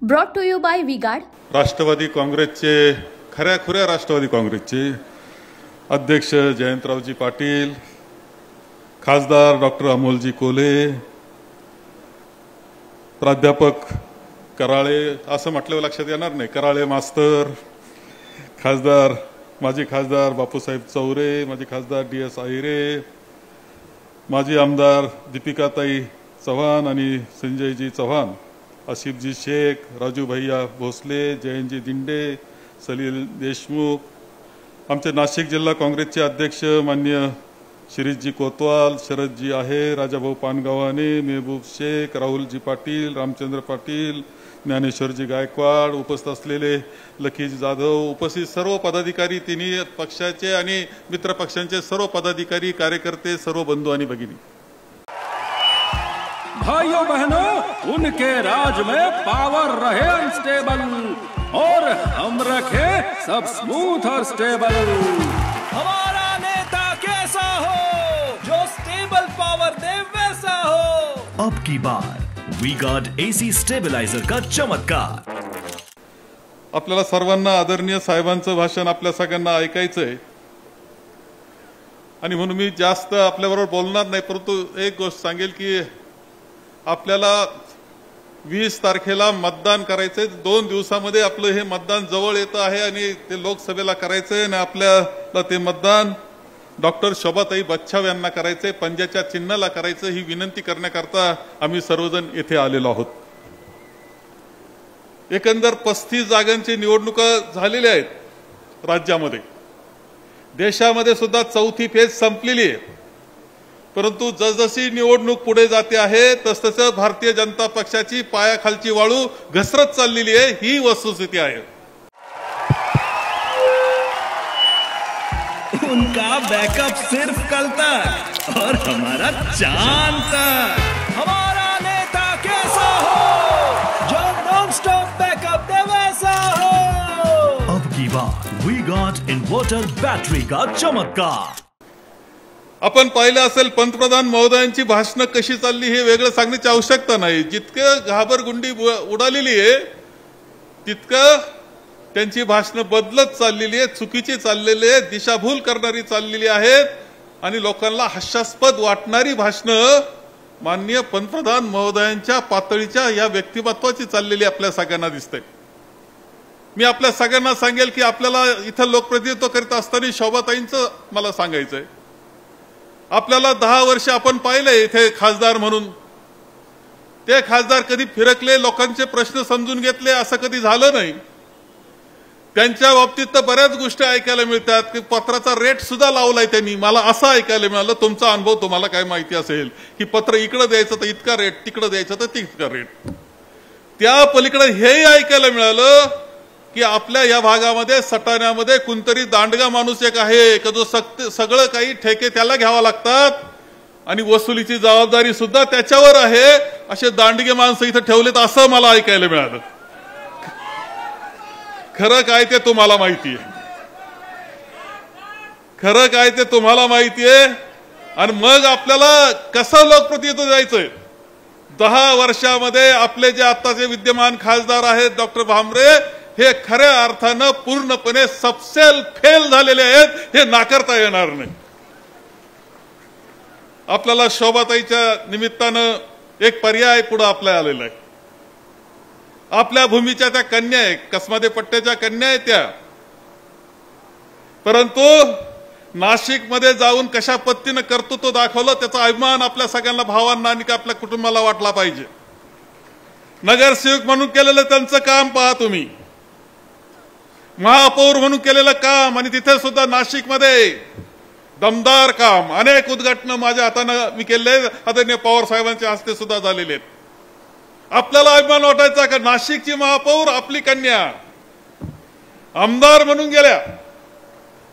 Brought to you by V-Guard. Rashtrawadi काँग्रेसचे खऱ्या राष्ट्रवादी काँग्रेसचे अध्यक्ष जयंतरावजी पाटील, खासदार डॉक्टर अमोलजी कोल्हे, प्राध्यापक कराळे असं म्हटल्यावर लक्षात येणार नाही, कराळे मास्तर, खासदार माजी खासदार बापूसाहेब चौरे, माजी खासदार DS आहिरे, माजी आमदार दीपिकाताई चव्हाण आणि संजयजी चव्हाण, आसिफजी शेख, राजू भैया भोसले, जयंतजी दिंडे, सलील देशमुख, आमचे नाशिक जिल्हा काँग्रेसचे अध्यक्ष माननीय शिरीषजी कोतवाल, शरदजी आहे, राजाभाऊ पानगावाने, मेहबूब शेख, राहुलजी पाटील, रामचंद्र पाटील, ज्ञानेश्वरजी गायकवाड, उपस्थित असलेले लखीजी जाधव, उपस्थित सर्व पदाधिकारी, तिन्ही पक्षाचे आणि मित्र पक्षांचे सर्व पदाधिकारी, कार्यकर्ते, सर्व बंधू आणि भगिनी, भाइयों बहनों, उनके राज में पावर रहे अनस्टेबल और हम रखे सब स्मूथ और स्टेबल। हमारा नेता कैसा हो जो स्टेबल पावर दे वैसा हो। अब की बार V-Guard AC स्टेबलायझर का चमत्कार। आपल्याला सर्वांना आदरणीय साहेबांचं भाषण आपल्या सगळ्यांना ऐकायचंय आणि म्हणून मी जास्त आपल्याबरोबर बोलणार नाही, परंतु एक गोष्ट सांगेल की आपल्याला 20 तारखेला मतदान करायचंय। 2 दिवसामध्ये आपलं हे मतदान जवळ येतं आहे आणि ते लोकसभेला करायचंय आणि आपल्याला ते मतदान डॉक्टर शोभाताई बच्छाव यांना करायचंय, पंजाच्या चिन्हाला करायचं। ही विनंती करण्याकरता आम्ही सर्वजण येथे आलेलो आहोत। एकंदर 35 जागांची निवडणुका झालेल्या आहेत राज्यामध्ये, देशामध्ये सुद्धा 4थी फेज संपलेली आहे, परंतु जसजशी निवडणूक पुढे जाते आहे तसतसं भारतीय जनता पक्षाची पायाखालची वाळू घसरत चाललेली आहे, ही वस्तुस्थिती आहे। उनका बैकअप सिर्फ कल तक और हमारा चांद तक। हमारा नेता कैसा हो जो नॉन स्टॉप बैकअप दे वैसा हो। अब की बार V-Guard इन्व्हर्टर बॅटरी का चमत्कार। आपण पाहिलं असेल पंतप्रधान महोदयांची भाषणं कशी चालली हे वेगळं सांगण्याची आवश्यकता नाही। जितकं घाबरगुंडी उडालेली आहे तितकं त्यांची भाषणं बदलत चाललेली आहे, चुकीची चाललेली आहे, दिशाभूल करणारी चाललेली आहेत आणि लोकांना हास्यास्पद वाटणारी भाषणं माननीय पंतप्रधान महोदयांच्या पातळीच्या या व्यक्तिमत्वाची चाललेली आपल्या सगळ्यांना दिसते। मी आपल्या सगळ्यांना सांगेल की आपल्याला इथं लोकप्रतिनिधित्व करीत असताना शोभाताईंचं मला सांगायचंय, आपल्याला 10 वर्ष आपण पाहिलंय इथे खासदार म्हणून, ते खासदार कधी फिरकले, लोकांचे प्रश्न समजून घेतले असं कधी झालं नाही। त्यांच्या बाबतीत तर बऱ्याच गोष्टी ऐकायला मिळतात की पत्राचा रेट सुद्धा लावलाय त्यांनी, मला असं ऐकायला मिळालं। तुमचा अनुभव तुम्हाला काय माहिती असेल की पत्र इकडे द्यायचं तर इतका रेट, तिकडे द्यायचं तर तितका रेट। त्या पलीकडे हेही ऐकायला मिळालं की आपल्या या भागामध्ये सटाण्यामध्ये कोणतरी दांडगा माणूस एक आहे की जो सगळं काही ठेके त्याला घ्यावा लागतात आणि वसुलीची जबाबदारी सुद्धा त्याच्यावर आहे, असे दांडगे माणसं इथं ठेवलेत असं मला ऐकायला मिळालं। खरं काय ते तुम्हाला माहिती आहे, खरं काय ते तुम्हाला माहिती आहे। आणि मग आपल्याला कसं लोकप्रतिनिधित्व द्यायचंय? 10 वर्षामध्ये आपले जे आताचे विद्यमान खासदार आहेत डॉक्टर भामरे, हे खऱ्या अर्थानं पूर्णपणे सबसेल फेल झालेले आहेत, हे नाकारता येणार नाही। आपल्याला शोभाताईच्या निमित्तानं एक पर्याय पुढे आपल्या आलेला आहे। आपल्या भूमीच्या त्या कन्या आहे, कसमादे पट्ट्याच्या कन्या आहे त्या, परंतु नाशिकमध्ये जाऊन कशा पद्धतीनं कर्तृत्व दाखवलं त्याचा अभिमान आपल्या सगळ्यांना, भावांना आणि आपल्या कुटुंबाला वाटला पाहिजे। नगरसेवक म्हणून केलेलं त्यांचं काम पहा तुम्ही, महापौर म्हणून केलेलं काम, आणि तिथे सुद्धा नाशिकमध्ये दमदार काम, अनेक उद्घाटन माझ्या हाताने मी केले, आदरणीय पवार साहेबांच्या हस्ते सुद्धा झालेले आहेत। आपल्याला अभिमान वाटायचा का नाशिकची महापौर आपली कन्या, आमदार म्हणून गेल्या,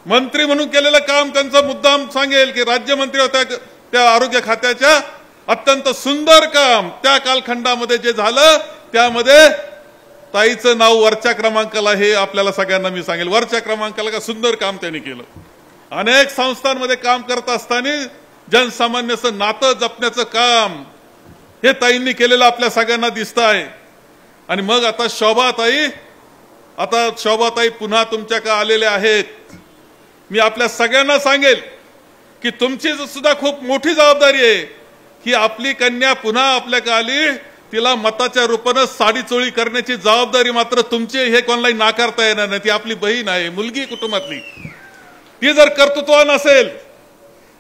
मंत्री म्हणून केलेलं काम त्यांचं मुद्दाम सांगेल की राज्यमंत्री होत्या त्या आरोग्य खात्याच्या, अत्यंत सुंदर काम त्या कालखंडामध्ये जे झालं त्यामध्ये ताईचं नाव वरच्या क्रमांकाला, हे आपल्याला सगळ्यांना मी सांगेल, वरच्या क्रमांकाला का सुंदर काम त्यांनी केलं। अनेक संस्थांमध्ये काम करत असताना जनसामान्याचं नातं जपण्याचं काम हे ताईंनी केलेलं आपल्या सगळ्यांना दिसत आहे। आणि मग आता शोभाताई पुन्हा तुमच्याकडे आलेले आहेत. मी आपल्या सगळ्यांना सांगेल की तुमची सुद्धा खूप मोठी जबाबदारी आहे की आपली कन्या पुन्हा आपल्याकडे आली, तिला मताच्या रूपानं साडी चोळी करण्याची जबाबदारी मात्र तुमची. हे कोणालाही नाकारता येणार नाही. ती आपली बहीण आहे, मुलगी कुटुंबातली. ती जर कर्तृत्ववान असेल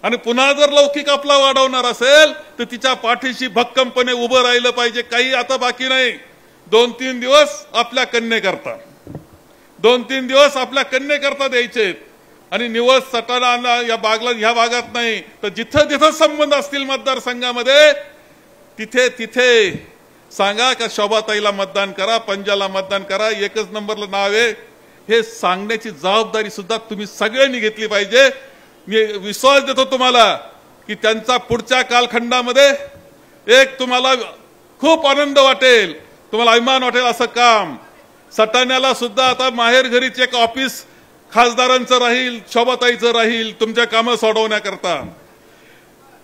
आणि पुन्हा जर लौकिक आपला वाढवणार असेल तर तिच्या पाठीशी भक्कमपणे उभं राहिलं पाहिजे. काही आता बाकी नाही. 2-3 दिवस आपल्या कन्येकरता, 2-3 दिवस आपल्या कन्येकरता द्यायचे आणि निवड सटाणा ह्या भागात नाही तर जिथं जिथं संबंध असतील मतदारसंघामध्ये तिथे तिथे सांगा का शोभाताईला मतदान करा, पंजाला मतदान करा, एकच नंबरला नाव आहे. हे सांगण्याची जबाबदारी सुद्धा तुम्ही सगळ्यांनी घेतली पाहिजे. मी विश्वास देतो तुम्हाला की त्यांचा पुढच्या कालखंडामध्ये एक तुम्हाला खूप आनंद वाटेल, तुम्हाला अभिमान वाटेल असं काम. सटाण्याला सुद्धा आता माहेर घरीच एक ऑफिस खासदारांचं राहील, शोभाताईचं राहील तुमच्या कामं सोडवण्याकरता.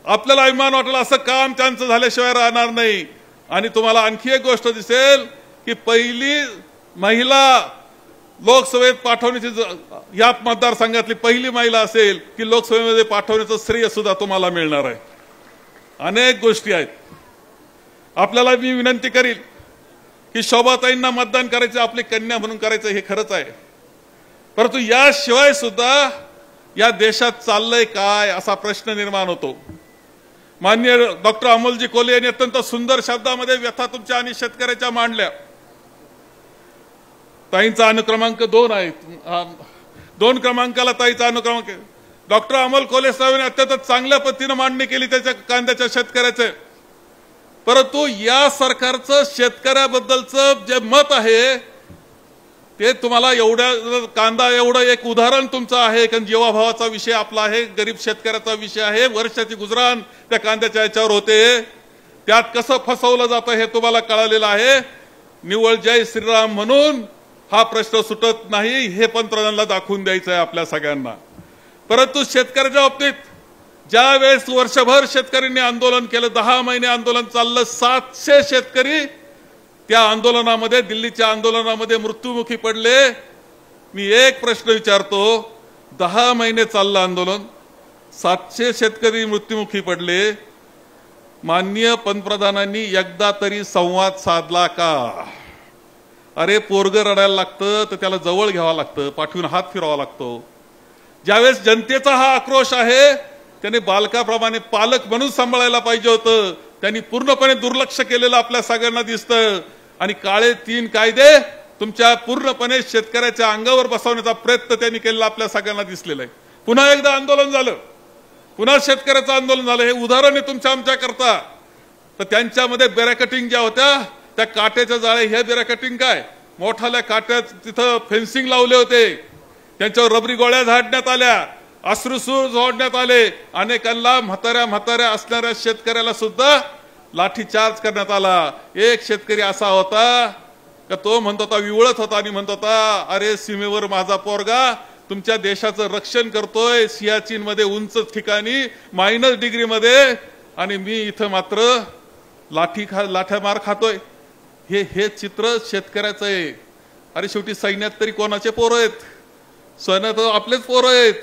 आपल्याला अभिमान वाटेल असं काम त्यांचं झाल्याशिवाय राहणार नाही. आणि तुम्हाला आणखी एक गोष्ट दिसेल की पहिली महिला लोकसभेत पाठवण्याची, या मतदारसंघातली पहिली महिला असेल की लोकसभेमध्ये पाठवण्याचं श्रेय सुद्धा तुम्हाला मिळणार आहे. अनेक गोष्टी आहेत. आपल्याला मी विनंती करील की शोभाताईंना मतदान करायचं, आपली कन्या म्हणून करायचं हे खरंच आहे. परंतु याशिवाय सुद्धा या देशात चाललंय काय असा प्रश्न निर्माण होतो. माननीय डॉक्टर अमोलजी कोल्हे यांनी अत्यंत सुंदर शब्दामध्ये व्यथा तुमच्या आणि शेतकऱ्याच्या मांडल्या. ताईंचा अनुक्रमांक 2 आहे. 2 क्रमांकाला ताईचा अनुक्रमांक. डॉक्टर अमोल कोल्हे साहेबांनी अत्यंत चांगल्या पद्धतीने मांडणी केली त्याच्या कांद्याच्या शेतकऱ्याचे. परंतु या सरकारचं शेतकऱ्याबद्दलचं जे मत आहे ते तुम्हाला कांदा एवढं एक उदाहरण तुमचं आहे कारण जीवाभावाचा विषय आपला आहे, गरीब शेतकऱ्याचा विषय आहे. वर्षाची गुजराण त्या कांद्याच्या याच्यावर होते. त्यात कसं फसवलं जातं हे तुम्हाला कळालेलं आहे. निव्वळ जय श्रीराम म्हणून हा प्रश्न सुटत नाही हे पंतप्रधानांना दाखवून द्यायचं आहे आपल्या सगळ्यांना. परंतु शेतकऱ्याच्या बाबतीत ज्या वेळेस वर्षभर शेतकऱ्यांनी आंदोलन केलं, 10 महिने आंदोलन चाललं, 700 शेतकरी त्या आंदोलनामध्ये, दिल्लीच्या आंदोलनामध्ये मृत्युमुखी पडले. मी एक प्रश्न विचारतो, 10 महिने चाललं आंदोलन, 700 शेतकरी मृत्युमुखी पडले. माननीय पंतप्रधानांनी एकदा तरी संवाद साधला का? अरे पोरगं रडायला लागतं तर त्याला जवळ घ्यावं लागतं, पाठवून हात फिरवावा लागतो. ज्यावेळेस जनतेचा हा आक्रोश आहे त्याने बालकाप्रमाणे पालक म्हणून सांभाळायला पाहिजे होतं. त्यांनी पूर्णपणे दुर्लक्ष केलेलं आपल्या सगळ्यांना दिसतं. आणि काळे 3 कायदे तुमच्या पूर्णपणे शेतकऱ्याच्या अंगावर बसवण्याचा प्रयत्न त्यांनी केलेला आपल्या सगळ्यांना दिसलेला आहे. पुन्हा एकदा आंदोलन झालं, पुन्हा शेतकऱ्याचं आंदोलन झालं. हे उदाहरण आहे तुमच्या आमच्या करता. तर त्यांच्यामध्ये बॅरिकेडिंग ज्या होत्या त्या काट्याच्या जाळे, हे बॅरिकेडिंग काय मोठाल्या काट्यात तिथं फेन्सिंग लावले होते, त्यांच्यावर रबरी गोळ्या झाडण्यात आल्या, अश्रूसूर जोडण्यात आले. अनेकांना म्हाताऱ्या असणाऱ्या शेतकऱ्याला सुद्धा लाठीचार्ज करण्यात आला. एक शेतकरी असा होता का तो म्हणत होता, विवळत होता आणि म्हणत होता, अरे सीमेवर माझा पोरगा तुमच्या देशाचं रक्षण करतोय, सियाचीन मध्ये उंच ठिकाणी -डिग्री मध्ये, आणि मी इथं मात्र लाठ्या मार खातोय. हे चित्र शेतकऱ्याचं आहे. अरे शेवटी सैन्यात तरी कोणाचे पोरं आहेत? सैन्यात आपलेच पोरं आहेत.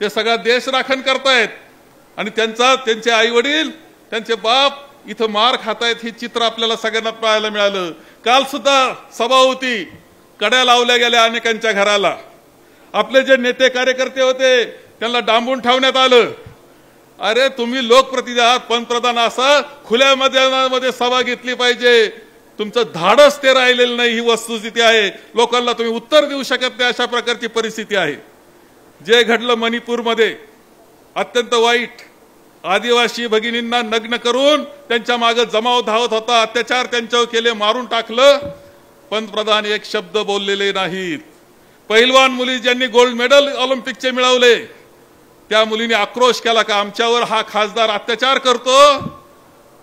ते सगळा देश राखण करतायत आणि त्यांचे आई वडील, त्यांचे बाप इथं मार खातायत. हे चित्र आपल्याला सगळ्यांना पाहायला मिळालं. काल सुद्धा सभा होती, कड्या लावल्या गेल्या अनेकांच्या घराला. आपले जे नेते कार्यकर्ते होते त्यांना डांबून ठेवण्यात आलं. अरे तुम्ही लोकप्रतिनिधी आहात, पंतप्रधान असा खुल्या मैदानामध्ये सभा घेतली पाहिजे. तुमचं धाडस ते राहिलेलं नाही. ही वस्तुस्थिती आहे. लोकांना तुम्ही उत्तर देऊ शकत नाही अशा प्रकारची परिस्थिती आहे. जे घडलं मणिपूरमध्ये अत्यंत वाईट. आदिवासी भगिनींना नग्न करून त्यांच्या मागे जमाव धावत होता, अत्याचार त्यांच्यावर केले, मारून टाकलं. पंतप्रधान एक शब्द बोललेले नाहीत. पहिलवान मुली ज्यांनी गोल्ड मेडल ऑलिम्पिकचे मिळवले त्या मुलींनी आक्रोश केला का आमच्यावर हा खासदार अत्याचार करतो,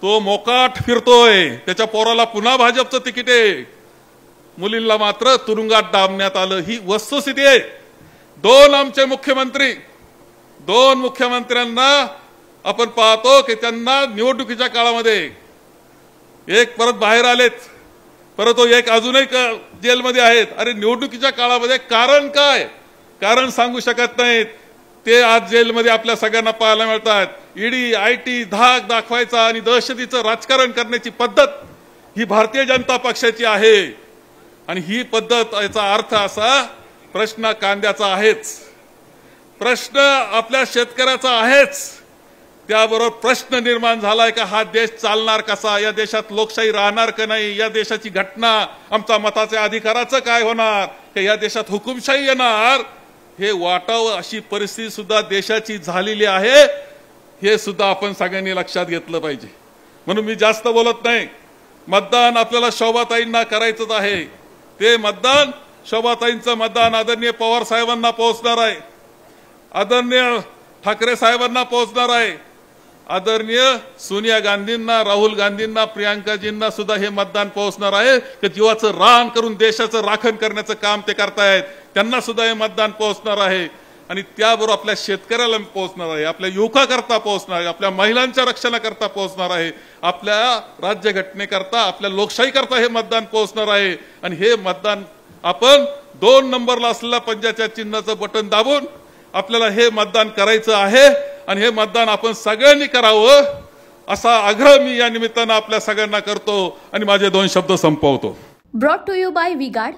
तो मोकाट फिरतोय, त्याच्या पोराला पुन्हा भाजपचं तिकीट आहे. मुलींना मात्र तुरुंगात डांबण्यात आलं. ही वस्तुस्थिती आहे. 2 आमचे मुख्यमंत्री, 2 मुख्यमंत्र्यांना आपण पाहतो की त्यांना निवडणुकीच्या काळामध्ये एक परत बाहेर आलेत, परंतु एक अजूनही जेलमध्ये आहेत. अरे निवडणुकीच्या काळामध्ये कारण काय? कारण सांगू शकत नाहीत. ते आज जेलमध्ये आपल्या सगळ्यांना पाहायला मिळतात. ईडी आयटी धाक दाखवायचा आणि दहशतीचं राजकारण करण्याची पद्धत ही भारतीय जनता पक्षाची आहे. आणि ही पद्धत, याचा अर्थ असा, प्रश्न कांद्याचा आहेच, प्रश्न आपल्या शेतकऱ्याचा आहेच, त्याबरोबर प्रश्न निर्माण झालाय का हा देश चालणार कसा, या देशात लोकशाही राहणार का नाही, या देशाची घटना, आमचा मताच्या अधिकाराचं काय होणार, का या देशात हुकुमशाही येणार, हे वाटावं अशी परिस्थिती सुद्धा देशाची झालेली आहे. हे सुद्धा आपण सगळ्यांनी लक्षात घेतलं पाहिजे. म्हणून मी जास्त बोलत नाही. मतदान आपल्याला शोभाताईंना करायचंच आहे. ते मतदान, शोभाताईंचं मतदान आदरणीय पवार साहेबांना पोहोचणार आहे, आदरणीय ठाकरे साहेबांना पोहोचणार आहे, आदरणीय सोनिया गांधींना, राहुल गांधींना, प्रियांकाजींना सुद्धा हे मतदान पोहोचणार आहे. की जीवाचं रान करून देशाचं राखण करण्याचं काम ते करतायत, त्यांना सुद्धा हे मतदान पोहोचणार आहे. आणि त्याबरोबर आपल्या शेतकऱ्याला पोहोचणार आहे, आपल्या युवकाकरता पोहोचणार आहे, आपल्या महिलांच्या रक्षणाकरता पोहोचणार आहे, आपल्या राज्यघटनेकरता, आपल्या लोकशाहीकरता हे मतदान पोहोचणार आहे. आणि हे मतदान आपण 2 नंबरला असलेल्या पंजाच्या चिन्हाचं बटन दाबून आपल्याला हे मतदान करायचं आहे. आणि हे मतदान आपण सगळ्यांनी करावं असा आग्रह मी या निमित्तानं आपल्या सगळ्यांना करतो आणि माझे 2 शब्द संपवतो. Brought to you by Vguard.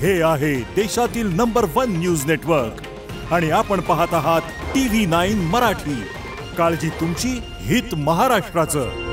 हे आहे देशातील नंबर 1 न्यूज नेटवर्क आणि आपण पाहत आहात TV9 मराठी. काळजी तुमची, हित महाराष्ट्राचं.